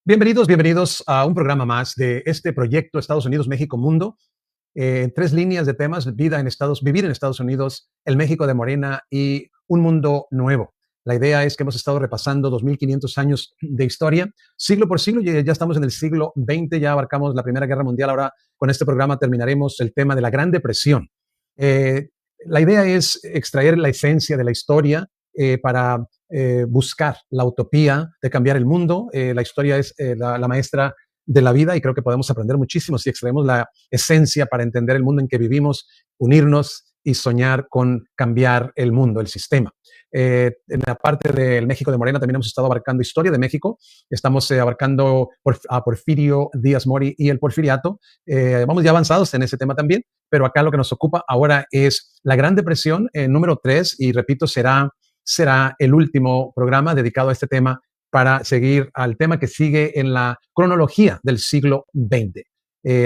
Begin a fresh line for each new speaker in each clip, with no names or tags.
Bienvenidos a un programa más de este proyecto Estados Unidos, México, Mundo. Tres líneas de temas: vivir en Estados Unidos, el México de Morena y un mundo nuevo. La idea es que hemos estado repasando 2500 años de historia, siglo por siglo, y ya estamos en el siglo XX, ya abarcamos la Primera Guerra Mundial. Ahora con este programa terminaremos el tema de la Gran Depresión. Eh, la idea es extraer la esencia de la historia para buscar la utopía de cambiar el mundo. La historia es la maestra de la vida y creo que podemos aprender muchísimo si extraemos la esencia para entender el mundo en que vivimos, unirnos y soñar con cambiar el mundo, el sistema. En la parte del México de Morena también hemos estado abarcando historia de México. Estamos abarcando a Porfirio Díaz Mori y el porfiriato. Vamos ya avanzados en ese tema también, pero acá lo que nos ocupa ahora es la Gran Depresión, número 3, y repito, será el último programa dedicado a este tema para seguir al tema que sigue en la cronología del siglo XX.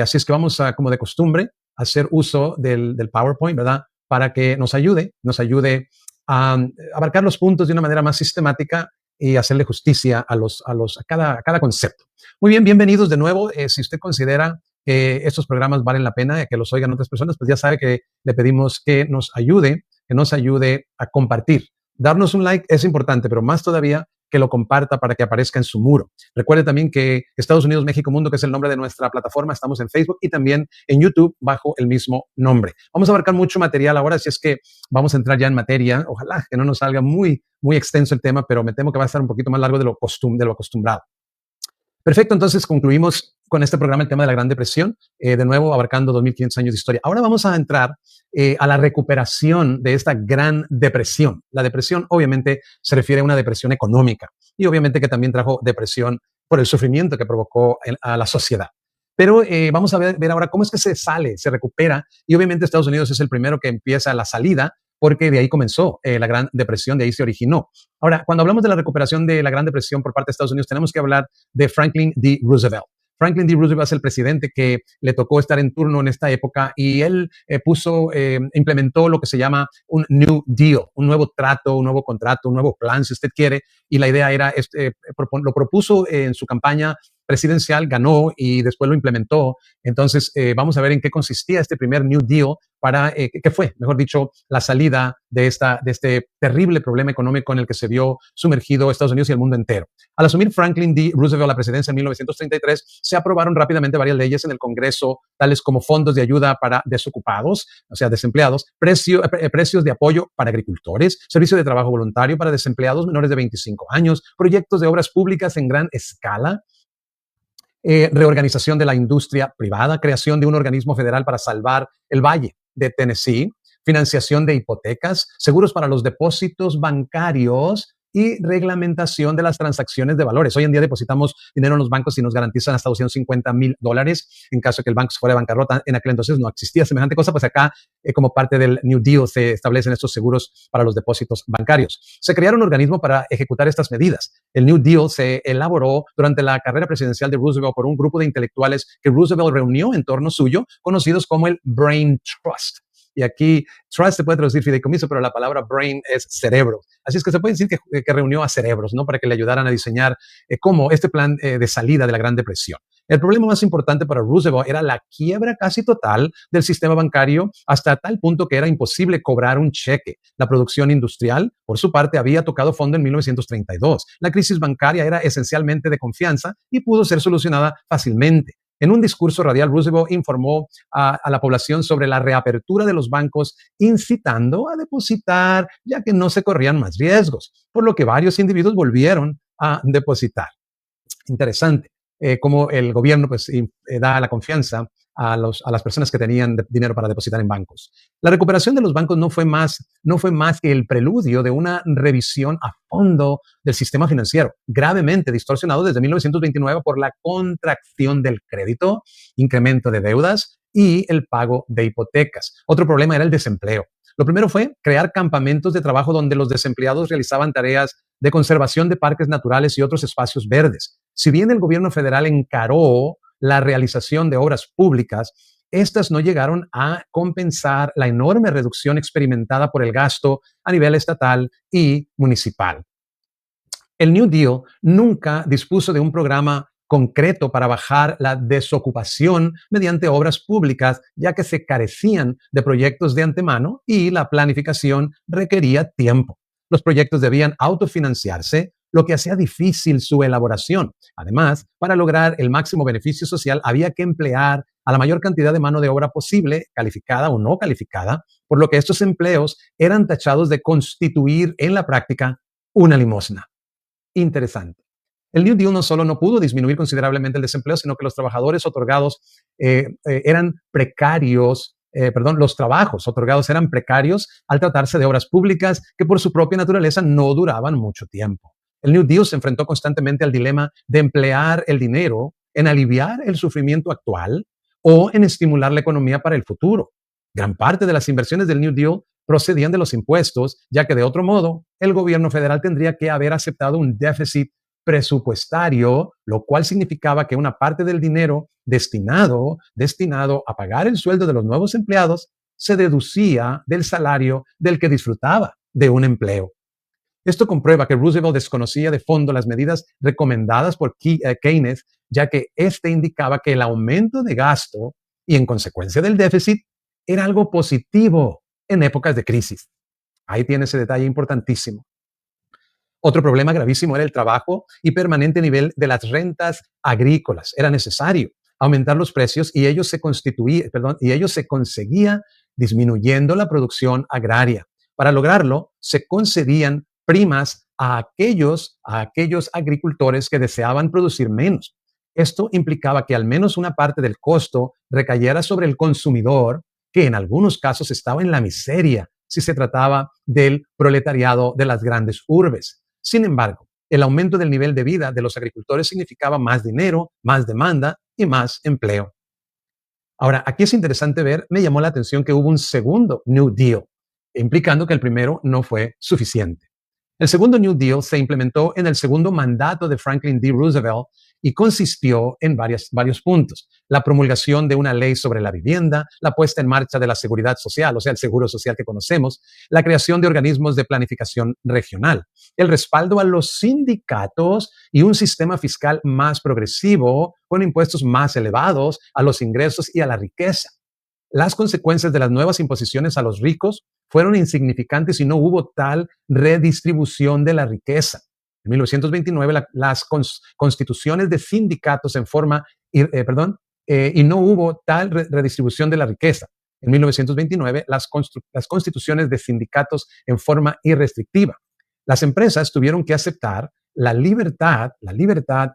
Así es que vamos a, como de costumbre, hacer uso del PowerPoint, ¿verdad? Para que nos ayude a abarcar los puntos de una manera más sistemática y hacerle justicia a cada concepto. Muy bien, bienvenidos de nuevo. Si usted considera que estos programas valen la pena que los oigan otras personas, pues ya sabe que le pedimos que nos ayude a compartir. Darnos un like es importante, pero más todavía que lo comparta para que aparezca en su muro. Recuerde también que Estados Unidos, México, Mundo, que es el nombre de nuestra plataforma, estamos en Facebook y también en YouTube bajo el mismo nombre. Vamos a abarcar mucho material ahora, así es que vamos a entrar ya en materia. Ojalá que no nos salga muy extenso el tema, pero me temo que va a estar un poquito más largo de lo acostumbrado. Perfecto, entonces concluimos con este programa el tema de la Gran Depresión, de nuevo abarcando 2500 años de historia. Ahora vamos a entrar a la recuperación de esta Gran Depresión. La depresión obviamente se refiere a una depresión económica y obviamente que también trajo depresión por el sufrimiento que provocó a la sociedad. Pero vamos a ver ahora cómo es que se recupera, y obviamente Estados Unidos es el primero que empieza la salida, porque de ahí comenzó la Gran Depresión, de ahí se originó. Ahora, cuando hablamos de la recuperación de la Gran Depresión por parte de Estados Unidos, tenemos que hablar de Franklin D. Roosevelt. Franklin D. Roosevelt es el presidente que le tocó estar en turno en esta época, y él implementó lo que se llama un New Deal, un nuevo trato, un nuevo contrato, un nuevo plan, si usted quiere, y la idea era, lo propuso en su campaña presidencial, ganó y después lo implementó. Entonces, vamos a ver en qué consistía este primer New Deal para, que fue, mejor dicho, la salida de este terrible problema económico en el que se vio sumergido Estados Unidos y el mundo entero. Al asumir Franklin D. Roosevelt la presidencia en 1933, se aprobaron rápidamente varias leyes en el Congreso, tales como fondos de ayuda para desocupados, o sea, desempleados, precios de apoyo para agricultores, servicio de trabajo voluntario para desempleados menores de 25 años, proyectos de obras públicas en gran escala, reorganización de la industria privada, creación de un organismo federal para salvar el Valle de Tennessee, financiación de hipotecas, seguros para los depósitos bancarios y reglamentación de las transacciones de valores. Hoy en día depositamos dinero en los bancos y nos garantizan hasta $250,000 en caso de que el banco se fuera de bancarrota. En aquel entonces no existía semejante cosa, pues acá, como parte del New Deal, se establecen estos seguros para los depósitos bancarios. Se crearon un organismo para ejecutar estas medidas. El New Deal se elaboró durante la carrera presidencial de Roosevelt por un grupo de intelectuales que Roosevelt reunió en torno suyo, conocidos como el Brain Trust. Y aquí trust se puede traducir fideicomiso, pero la palabra brain es cerebro. Así es que se puede decir que reunió a cerebros, ¿no? Para que le ayudaran a diseñar cómo este plan de salida de la Gran Depresión. El problema más importante para Roosevelt era la quiebra casi total del sistema bancario, hasta tal punto que era imposible cobrar un cheque. La producción industrial, por su parte, había tocado fondo en 1932. La crisis bancaria era esencialmente de confianza y pudo ser solucionada fácilmente. En un discurso radial, Roosevelt informó a la población sobre la reapertura de los bancos, incitando a depositar, ya que no se corrían más riesgos, por lo que varios individuos volvieron a depositar. Interesante cómo el gobierno pues, da la confianza a las personas que tenían dinero para depositar en bancos. La recuperación de los bancos no fue más que el preludio de una revisión a fondo del sistema financiero, gravemente distorsionado desde 1929 por la contracción del crédito, incremento de deudas y el pago de hipotecas. Otro problema era el desempleo. Lo primero fue crear campamentos de trabajo donde los desempleados realizaban tareas de conservación de parques naturales y otros espacios verdes. Si bien el gobierno federal encaró la realización de obras públicas, estas no llegaron a compensar la enorme reducción experimentada por el gasto a nivel estatal y municipal. El New Deal nunca dispuso de un programa concreto para bajar la desocupación mediante obras públicas, ya que se carecían de proyectos de antemano y la planificación requería tiempo. Los proyectos debían autofinanciarse, lo que hacía difícil su elaboración. Además, para lograr el máximo beneficio social había que emplear a la mayor cantidad de mano de obra posible, calificada o no calificada, por lo que estos empleos eran tachados de constituir en la práctica una limosna. Interesante. El New Deal no solo no pudo disminuir considerablemente el desempleo, sino que los trabajadores otorgados eran precarios, los trabajos otorgados eran precarios al tratarse de obras públicas que por su propia naturaleza no duraban mucho tiempo. El New Deal se enfrentó constantemente al dilema de emplear el dinero en aliviar el sufrimiento actual o en estimular la economía para el futuro. Gran parte de las inversiones del New Deal procedían de los impuestos, ya que de otro modo el gobierno federal tendría que haber aceptado un déficit presupuestario, lo cual significaba que una parte del dinero destinado a pagar el sueldo de los nuevos empleados se deducía del salario del que disfrutaba de un empleo. Esto comprueba que Roosevelt desconocía de fondo las medidas recomendadas por Keynes, ya que este indicaba que el aumento de gasto y en consecuencia del déficit era algo positivo en épocas de crisis. Ahí tiene ese detalle importantísimo. Otro problema gravísimo era el trabajo y permanente nivel de las rentas agrícolas. Era necesario aumentar los precios y ello se conseguía disminuyendo la producción agraria. Para lograrlo, se concedían primas a aquellos agricultores que deseaban producir menos. Esto implicaba que al menos una parte del costo recayera sobre el consumidor, que en algunos casos estaba en la miseria si se trataba del proletariado de las grandes urbes. Sin embargo, el aumento del nivel de vida de los agricultores significaba más dinero, más demanda y más empleo. Ahora, aquí es interesante ver, me llamó la atención que hubo un segundo New Deal, implicando que el primero no fue suficiente. El segundo New Deal se implementó en el segundo mandato de Franklin D. Roosevelt y consistió en varios puntos. La promulgación de una ley sobre la vivienda, la puesta en marcha de la seguridad social, o sea, el seguro social que conocemos, la creación de organismos de planificación regional, el respaldo a los sindicatos y un sistema fiscal más progresivo con impuestos más elevados a los ingresos y a la riqueza. Las consecuencias de las nuevas imposiciones a los ricos fueron insignificantes y no hubo tal redistribución de la riqueza. En 1929, las constituciones de sindicatos y no hubo tal redistribución de la riqueza. En 1929, las constituciones de sindicatos en forma irrestrictiva. Las empresas tuvieron que aceptar la libertad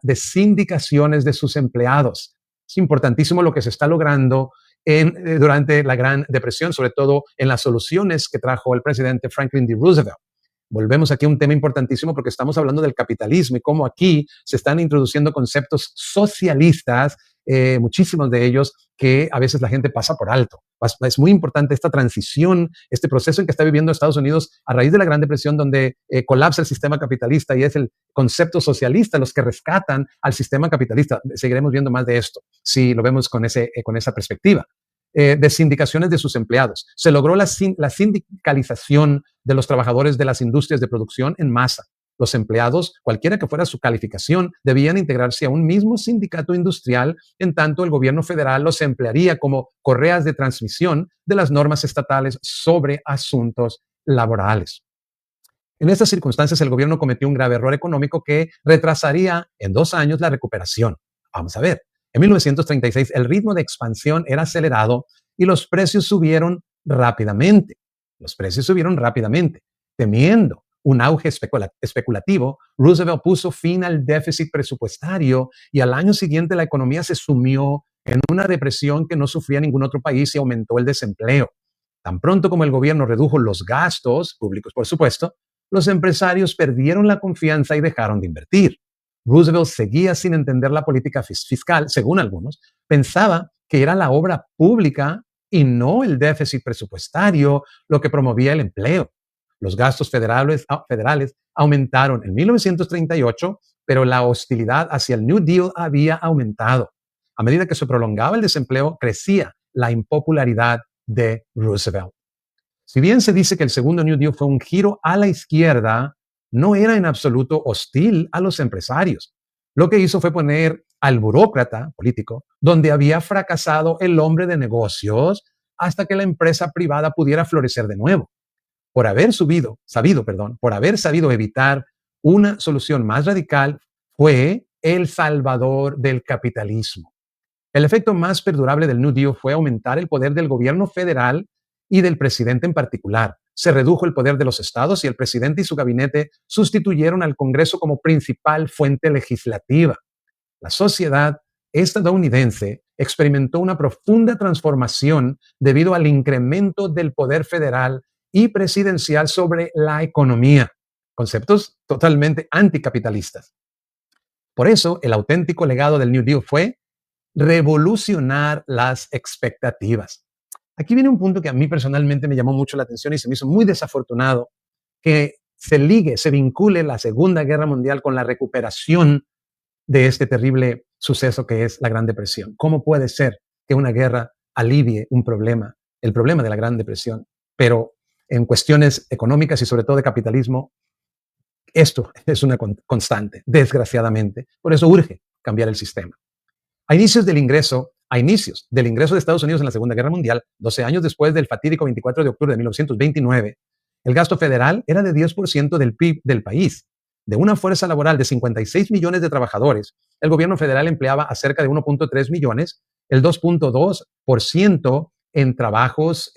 de sindicaciones de sus empleados. Es importantísimo lo que se está logrando durante la Gran Depresión, sobre todo en las soluciones que trajo el presidente Franklin D. Roosevelt. Volvemos aquí a un tema importantísimo porque estamos hablando del capitalismo y cómo aquí se están introduciendo conceptos socialistas, muchísimos de ellos que a veces la gente pasa por alto. Es muy importante esta transición, este proceso en que está viviendo Estados Unidos a raíz de la Gran Depresión, donde colapsa el sistema capitalista y es el concepto socialista los que rescatan al sistema capitalista. Seguiremos viendo más de esto si lo vemos con esa perspectiva. De sindicaciones de sus empleados. Se logró la sindicalización de los trabajadores de las industrias de producción en masa. Los empleados, cualquiera que fuera su calificación, debían integrarse a un mismo sindicato industrial, en tanto el gobierno federal los emplearía como correas de transmisión de las normas estatales sobre asuntos laborales. En estas circunstancias, el gobierno cometió un grave error económico que retrasaría en 2 años la recuperación. Vamos a ver. En 1936, el ritmo de expansión era acelerado y los precios subieron rápidamente. Temiendo un auge especulativo, Roosevelt puso fin al déficit presupuestario y al año siguiente la economía se sumió en una depresión que no sufría ningún otro país y aumentó el desempleo. Tan pronto como el gobierno redujo los gastos públicos, por supuesto, los empresarios perdieron la confianza y dejaron de invertir. Roosevelt seguía sin entender la política fiscal, según algunos, pensaba que era la obra pública y no el déficit presupuestario lo que promovía el empleo. Los gastos federales aumentaron en 1938, pero la hostilidad hacia el New Deal había aumentado. A medida que se prolongaba el desempleo, crecía la impopularidad de Roosevelt. Si bien se dice que el segundo New Deal fue un giro a la izquierda, no era en absoluto hostil a los empresarios. Lo que hizo fue poner al burócrata político, donde había fracasado el hombre de negocios hasta que la empresa privada pudiera florecer de nuevo. Por haber sabido evitar una solución más radical, fue el salvador del capitalismo. El efecto más perdurable del New Deal fue aumentar el poder del gobierno federal y del presidente en particular. Se redujo el poder de los estados y el presidente y su gabinete sustituyeron al Congreso como principal fuente legislativa. La sociedad estadounidense experimentó una profunda transformación debido al incremento del poder federal y presidencial sobre la economía, conceptos totalmente anticapitalistas. Por eso, el auténtico legado del New Deal fue revolucionar las expectativas. Aquí viene un punto que a mí personalmente me llamó mucho la atención y se me hizo muy desafortunado, que se vincule la Segunda Guerra Mundial con la recuperación de este terrible suceso que es la Gran Depresión. ¿Cómo puede ser que una guerra alivie el problema de la Gran Depresión? Pero en cuestiones económicas y sobre todo de capitalismo, esto es una constante, desgraciadamente. Por eso urge cambiar el sistema. A inicios del ingreso de Estados Unidos en la Segunda Guerra Mundial, 12 años después del fatídico 24 de octubre de 1929, el gasto federal era de 10% del PIB del país. De una fuerza laboral de 56 millones de trabajadores, el gobierno federal empleaba a cerca de 1.3 millones, el 2.2% en trabajos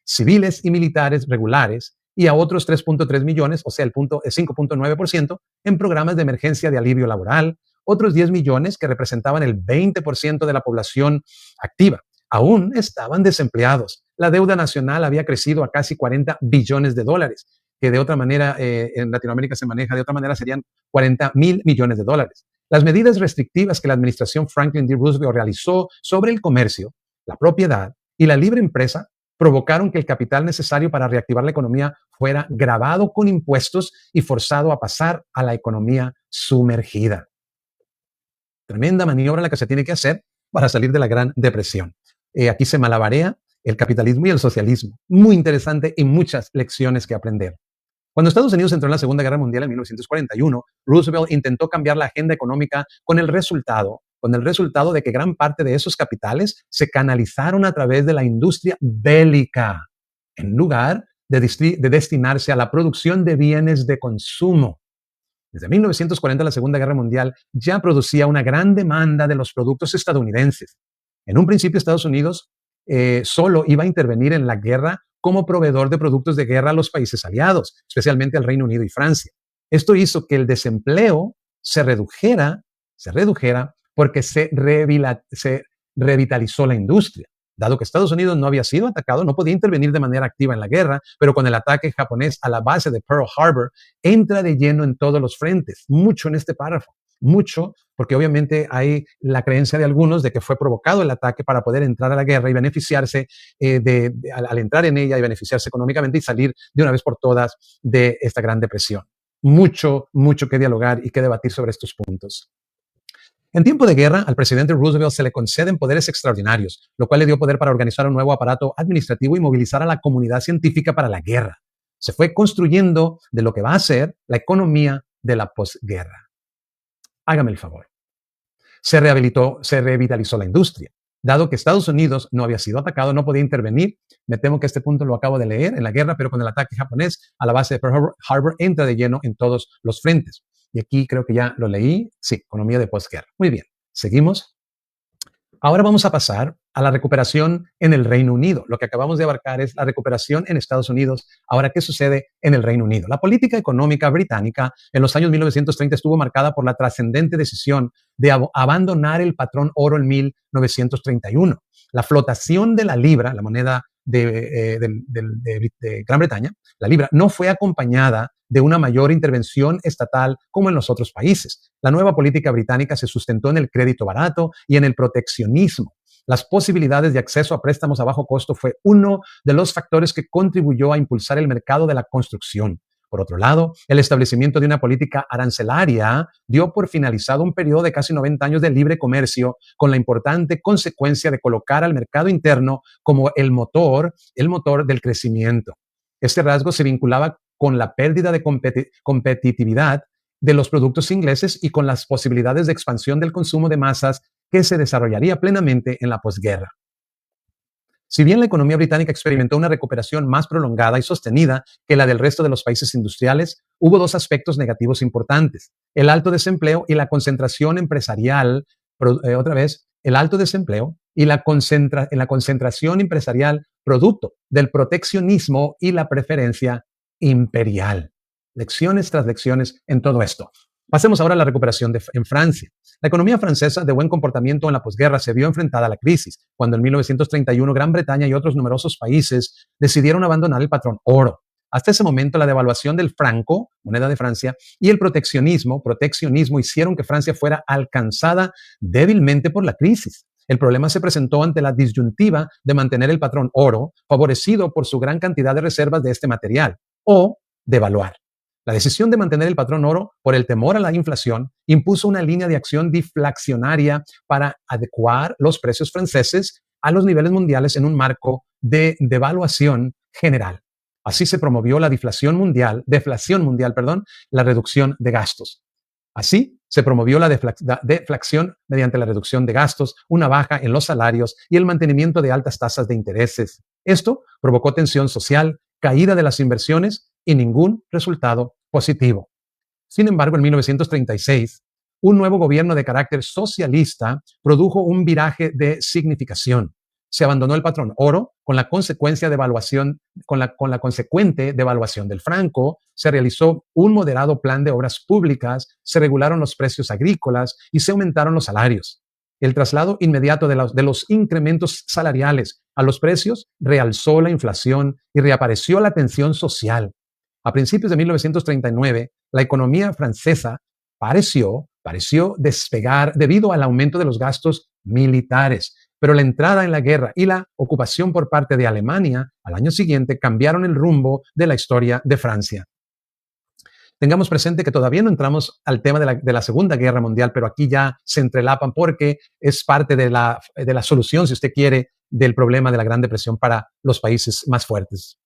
civiles y militares regulares, y a otros 3.3 millones, o sea, el 5.9%, en programas de emergencia de alivio laboral, otros 10 millones, que representaban el 20% de la población activa, aún estaban desempleados. La deuda nacional había crecido a casi 40 billones de dólares, que de otra manera en Latinoamérica se maneja de otra manera, serían 40,000 millones de dólares. Las medidas restrictivas que la administración Franklin D. Roosevelt realizó sobre el comercio, la propiedad y la libre empresa provocaron que el capital necesario para reactivar la economía fuera gravado con impuestos y forzado a pasar a la economía sumergida. Tremenda maniobra la que se tiene que hacer para salir de la Gran Depresión. Aquí se malabarea el capitalismo y el socialismo. Muy interesante y muchas lecciones que aprender. Cuando Estados Unidos entró en la Segunda Guerra Mundial en 1941, Roosevelt intentó cambiar la agenda económica con el resultado de que gran parte de esos capitales se canalizaron a través de la industria bélica, en lugar de destinarse a la producción de bienes de consumo. Desde 1940, la Segunda Guerra Mundial ya producía una gran demanda de los productos estadounidenses. En un principio, Estados Unidos solo iba a intervenir en la guerra como proveedor de productos de guerra a los países aliados, especialmente al Reino Unido y Francia. Esto hizo que el desempleo se redujera porque se revitalizó la industria. Dado que Estados Unidos no había sido atacado, no podía intervenir de manera activa en la guerra, pero con el ataque japonés a la base de Pearl Harbor, entra de lleno en todos los frentes. Mucho en este párrafo. Mucho, porque obviamente hay la creencia de algunos de que fue provocado el ataque para poder entrar a la guerra y beneficiarse al entrar en ella y beneficiarse económicamente y salir de una vez por todas de esta Gran Depresión. Mucho, mucho que dialogar y que debatir sobre estos puntos. En tiempo de guerra, al presidente Roosevelt se le conceden poderes extraordinarios, lo cual le dio poder para organizar un nuevo aparato administrativo y movilizar a la comunidad científica para la guerra. Se fue construyendo de lo que va a ser la economía de la posguerra. Hágame el favor. Se revitalizó la industria. Dado que Estados Unidos no había sido atacado, no podía intervenir. Me temo que este punto lo acabo de leer en la guerra, pero con el ataque japonés a la base de Pearl Harbor entra de lleno en todos los frentes. Y aquí creo que ya lo leí. Sí, economía de posguerra. Muy bien, seguimos. Ahora vamos a pasar a la recuperación en el Reino Unido. Lo que acabamos de abarcar es la recuperación en Estados Unidos. Ahora, ¿qué sucede en el Reino Unido? La política económica británica en los años 1930 estuvo marcada por la trascendente decisión de abandonar el patrón oro en 1931. La flotación de la libra, la moneda de Gran Bretaña, la libra, no fue acompañada de una mayor intervención estatal como en los otros países. La nueva política británica se sustentó en el crédito barato y en el proteccionismo. Las posibilidades de acceso a préstamos a bajo costo fue uno de los factores que contribuyó a impulsar el mercado de la construcción. Por otro lado, el establecimiento de una política arancelaria dio por finalizado un periodo de casi 90 años de libre comercio, con la importante consecuencia de colocar al mercado interno como el motor del crecimiento. Este rasgo se vinculaba con la pérdida de competitividad de los productos ingleses y con las posibilidades de expansión del consumo de masas que se desarrollaría plenamente en la posguerra. Si bien la economía británica experimentó una recuperación más prolongada y sostenida que la del resto de los países industriales, hubo dos aspectos negativos importantes: el alto desempleo y la concentración empresarial, otra vez, el alto desempleo y la concentración empresarial producto del proteccionismo y la preferencia imperial. Lecciones tras lecciones en todo esto. Pasemos ahora a la recuperación en Francia. La economía francesa, de buen comportamiento en la posguerra, se vio enfrentada a la crisis, cuando en 1931 Gran Bretaña y otros numerosos países decidieron abandonar el patrón oro. Hasta ese momento, la devaluación del franco, moneda de Francia, y el proteccionismo hicieron que Francia fuera alcanzada débilmente por la crisis. El problema se presentó ante la disyuntiva de mantener el patrón oro, favorecido por su gran cantidad de reservas de este material, o devaluar. La decisión de mantener el patrón oro por el temor a la inflación impuso una línea de acción deflacionaria para adecuar los precios franceses a los niveles mundiales en un marco de devaluación general. Así se promovió la deflación mundial, la reducción de gastos. Así se promovió la deflación mediante la reducción de gastos, una baja en los salarios y el mantenimiento de altas tasas de intereses. Esto provocó tensión social, caída de las inversiones y ningún resultado positivo. Sin embargo, en 1936, un nuevo gobierno de carácter socialista produjo un viraje de significación. Se abandonó el patrón oro con la consecuente devaluación del franco, se realizó un moderado plan de obras públicas, se regularon los precios agrícolas y se aumentaron los salarios. El traslado inmediato de los incrementos salariales a los precios realzó la inflación y reapareció la tensión social. A principios de 1939, la economía francesa pareció despegar debido al aumento de los gastos militares, pero la entrada en la guerra y la ocupación por parte de Alemania al año siguiente cambiaron el rumbo de la historia de Francia. Tengamos presente que todavía no entramos al tema de la Segunda Guerra Mundial, pero aquí ya se entrelapan porque es parte de la solución, si usted quiere, del problema de la Gran Depresión para los países más fuertes.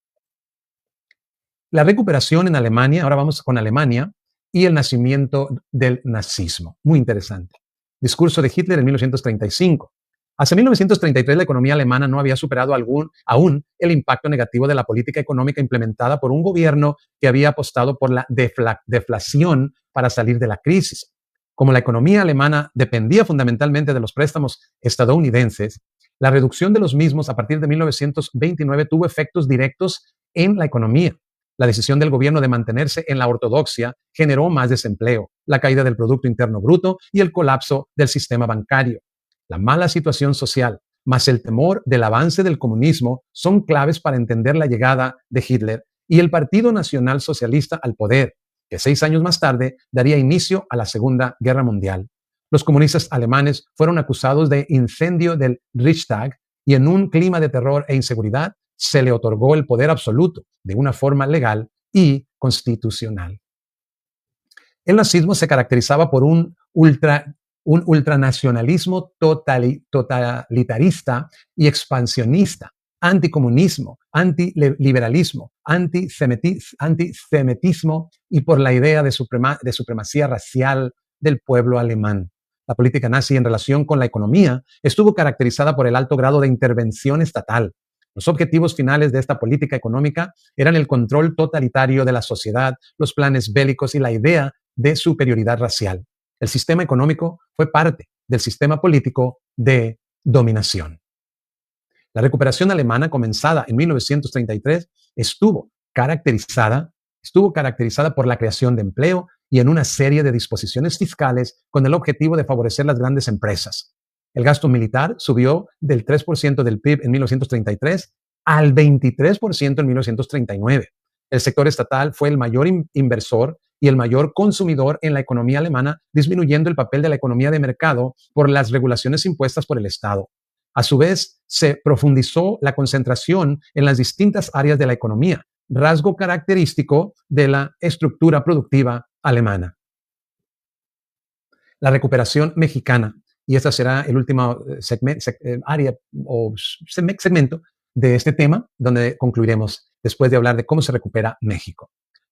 La recuperación en Alemania, ahora vamos con Alemania, y el nacimiento del nazismo. Muy interesante. Discurso de Hitler en 1935. Hacia 1933 la economía alemana no había superado aún el impacto negativo de la política económica implementada por un gobierno que había apostado por la deflación para salir de la crisis. Como la economía alemana dependía fundamentalmente de los préstamos estadounidenses, la reducción de los mismos a partir de 1929 tuvo efectos directos en la economía. La decisión del gobierno de mantenerse en la ortodoxia generó más desempleo, la caída del Producto Interno Bruto y el colapso del sistema bancario. La mala situación social, más el temor del avance del comunismo, son claves para entender la llegada de Hitler y el Partido Nacional Socialista al poder, que 6 años más tarde daría inicio a la Segunda Guerra Mundial. Los comunistas alemanes fueron acusados de incendio del Reichstag y en un clima de terror e inseguridad se le otorgó el poder absoluto de una forma legal y constitucional. El nazismo se caracterizaba por un ultranacionalismo totalitarista y expansionista, anticomunismo, antiliberalismo, antisemitismo y por la idea de supremacía racial del pueblo alemán. La política nazi en relación con la economía estuvo caracterizada por el alto grado de intervención estatal. Los objetivos finales de esta política económica eran el control totalitario de la sociedad, los planes bélicos y la idea de superioridad racial. El sistema económico fue parte del sistema político de dominación. La recuperación alemana, comenzada en 1933, estuvo caracterizada por la creación de empleo y en una serie de disposiciones fiscales con el objetivo de favorecer las grandes empresas. El gasto militar subió del 3% del PIB en 1933 al 23% en 1939. El sector estatal fue el mayor inversor y el mayor consumidor en la economía alemana, disminuyendo el papel de la economía de mercado por las regulaciones impuestas por el Estado. A su vez, se profundizó la concentración en las distintas áreas de la economía, rasgo característico de la estructura productiva alemana. La recuperación mexicana, y este será el último segmento de este tema, donde concluiremos después de hablar de cómo se recupera México.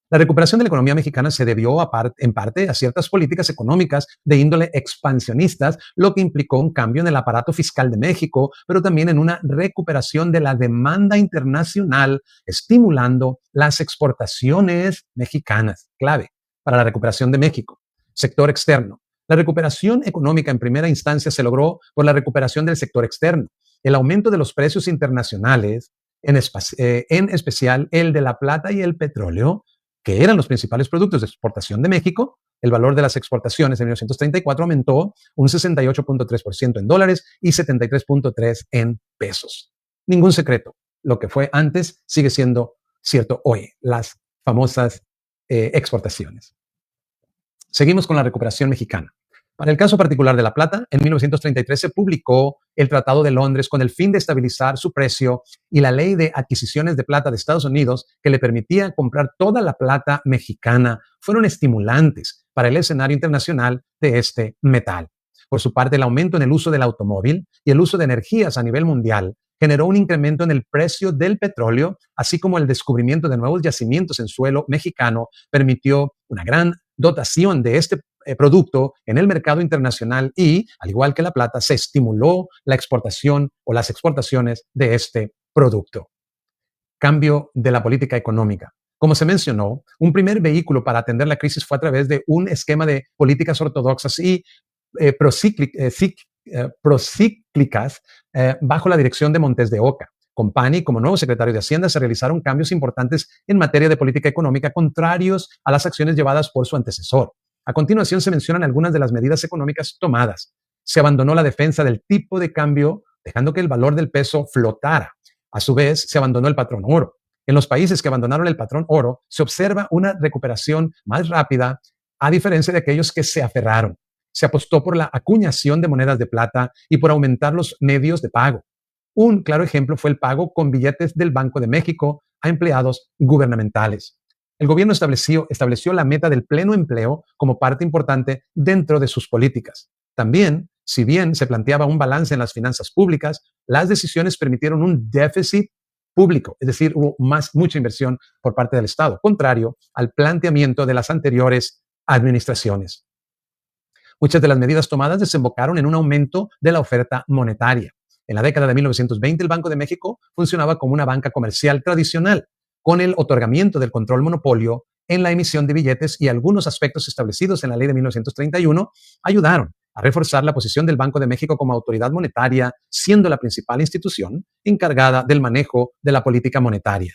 La recuperación de la economía mexicana se debió en parte a ciertas políticas económicas de índole expansionistas, lo que implicó un cambio en el aparato fiscal de México, pero también en una recuperación de la demanda internacional, estimulando las exportaciones mexicanas, clave para la recuperación de México. Sector externo. La recuperación económica en primera instancia se logró por la recuperación del sector externo. El aumento de los precios internacionales, en especial el de la plata y el petróleo, que eran los principales productos de exportación de México. El valor de las exportaciones en 1934 aumentó un 68.3% en dólares y 73.3% en pesos. Ningún secreto. Lo que fue antes sigue siendo cierto hoy, las famosas exportaciones. Seguimos con la recuperación mexicana. Para el caso particular de la plata, en 1933 se publicó el Tratado de Londres con el fin de estabilizar su precio y la ley de adquisiciones de plata de Estados Unidos, que le permitía comprar toda la plata mexicana, fueron estimulantes para el escenario internacional de este metal. Por su parte, el aumento en el uso del automóvil y el uso de energías a nivel mundial generó un incremento en el precio del petróleo, así como el descubrimiento de nuevos yacimientos en suelo mexicano permitió una gran dotación de este producto en el mercado internacional y, al igual que la plata, se estimuló la exportación o las exportaciones de este producto. Cambio de la política económica. Como se mencionó, un primer vehículo para atender la crisis fue a través de un esquema de políticas ortodoxas y procíclicas bajo la dirección de Montes de Oca. Con Pani como nuevo secretario de Hacienda se realizaron cambios importantes en materia de política económica contrarios a las acciones llevadas por su antecesor. A continuación se mencionan algunas de las medidas económicas tomadas. Se abandonó la defensa del tipo de cambio, dejando que el valor del peso flotara. A su vez, se abandonó el patrón oro. En los países que abandonaron el patrón oro, se observa una recuperación más rápida, a diferencia de aquellos que se aferraron. Se apostó por la acuñación de monedas de plata y por aumentar los medios de pago. Un claro ejemplo fue el pago con billetes del Banco de México a empleados gubernamentales. El gobierno estableció la meta del pleno empleo como parte importante dentro de sus políticas. También, si bien se planteaba un balance en las finanzas públicas, las decisiones permitieron un déficit público, es decir, hubo mucha inversión por parte del Estado, contrario al planteamiento de las anteriores administraciones. Muchas de las medidas tomadas desembocaron en un aumento de la oferta monetaria. En la década de 1920, el Banco de México funcionaba como una banca comercial tradicional, con el otorgamiento del control monopolio en la emisión de billetes, y algunos aspectos establecidos en la ley de 1931 ayudaron a reforzar la posición del Banco de México como autoridad monetaria, siendo la principal institución encargada del manejo de la política monetaria.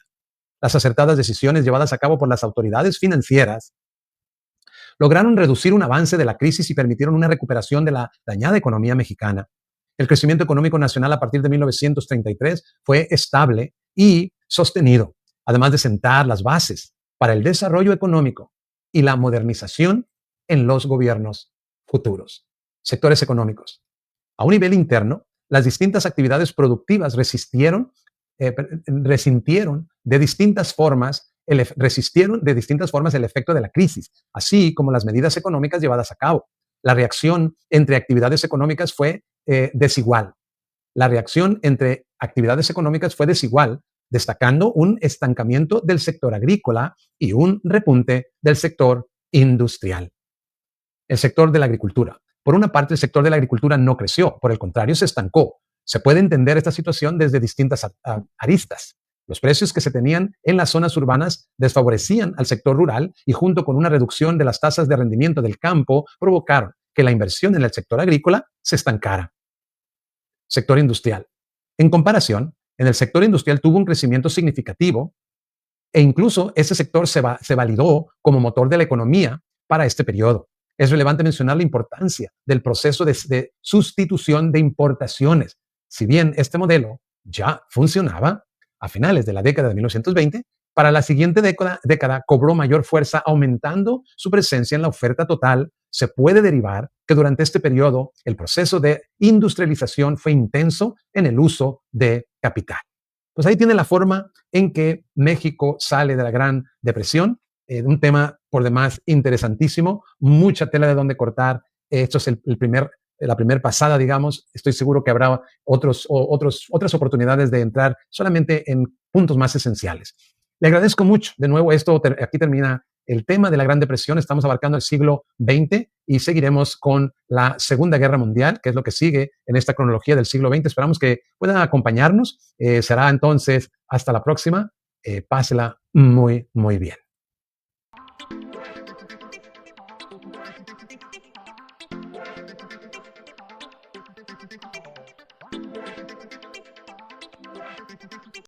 Las acertadas decisiones llevadas a cabo por las autoridades financieras lograron reducir un avance de la crisis y permitieron una recuperación de la dañada economía mexicana. El crecimiento económico nacional a partir de 1933 fue estable y sostenido, además de sentar las bases para el desarrollo económico y la modernización en los gobiernos futuros. Sectores económicos. A un nivel interno, las distintas actividades productivas resintieron de distintas formas resistieron de distintas formas el efecto de la crisis, así como las medidas económicas llevadas a cabo. La reacción entre actividades económicas fue desigual. La reacción entre actividades económicas fue desigual, destacando un estancamiento del sector agrícola y un repunte del sector industrial. El sector de la agricultura. Por una parte, el sector de la agricultura no creció, por el contrario, se estancó. Se puede entender esta situación desde distintas aristas. Los precios que se tenían en las zonas urbanas desfavorecían al sector rural y, junto con una reducción de las tasas de rendimiento del campo, provocaron que la inversión en el sector agrícola se estancara. Sector industrial. En comparación, en el sector industrial tuvo un crecimiento significativo e incluso ese sector se validó como motor de la economía para este periodo. Es relevante mencionar la importancia del proceso de sustitución de importaciones. Si bien este modelo ya funcionaba a finales de la década de 1920, para la siguiente década cobró mayor fuerza, aumentando su presencia en la oferta total. Se puede derivar que durante este periodo el proceso de industrialización fue intenso en el uso de capital. Pues ahí tiene la forma en que México sale de la Gran Depresión. Un tema por demás interesantísimo, mucha tela de donde cortar. Esto es la primera pasada, digamos. Estoy seguro que habrá otras oportunidades de entrar solamente en puntos más esenciales. Le agradezco mucho. De nuevo, aquí termina el tema de la Gran Depresión. Estamos abarcando el siglo XX y seguiremos con la Segunda Guerra Mundial, que es lo que sigue en esta cronología del siglo XX. Esperamos que puedan acompañarnos. Será entonces hasta la próxima. Pásela muy, muy bien.